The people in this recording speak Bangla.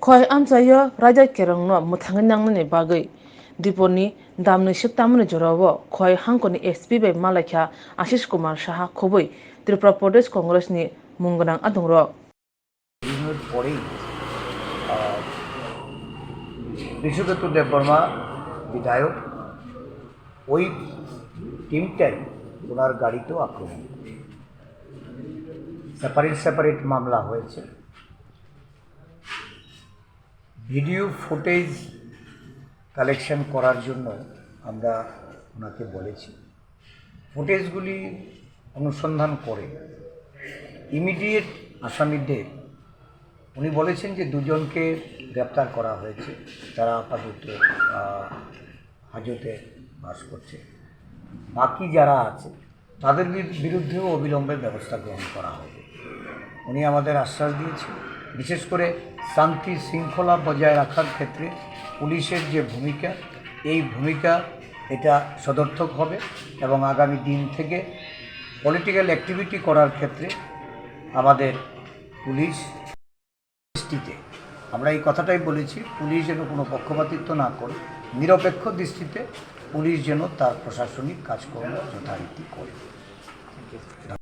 Khoi amsayo raja kerangno muthangin nangnani bagai diponi damni shiptamni jorawo khoi hangkoni SP bai malakha Ashish Kumar Saha khoboi Tripura Pradesh Congress ni munganang adungro পরেই বিশ্বদত্ত দেববর্মা বিধায়ক ওই টিমটাই ওনার গাড়িতেও আক্রমণ সেপারেট মামলা হয়েছে। ভিডিও ফুটেজ কালেকশন করার জন্য আমরা ওনাকে বলেছি, ফুটেজগুলি অনুসন্ধান করে ইমিডিয়েট আসামিদের উনি বলেছেন যে দুজনকে গ্রেপ্তার করা হয়েছে, তারা আপাতত হাজতে বাস করছে। বাকি যারা আছে তাদের বিরুদ্ধেও অবিলম্বে ব্যবস্থা গ্রহণ করা হবে। উনি আমাদের আশ্বাস দিয়েছেন, বিশেষ করে শান্তি শৃঙ্খলা বজায় রাখার ক্ষেত্রে পুলিশের যে ভূমিকা, এই ভূমিকা এটা সদর্থক হবে এবং আগামী দিন থেকে পলিটিক্যাল অ্যাক্টিভিটি করার ক্ষেত্রে আমাদের পুলিশ দৃষ্টিতে, আমরা এই কথাটাই বলেছি, পুলিশ যেন কোনো পক্ষপাতিত্ব না করে নিরপেক্ষ দৃষ্টিতে পুলিশ যেন তার প্রশাসনিক কাজকর্ম যথারীতি করে।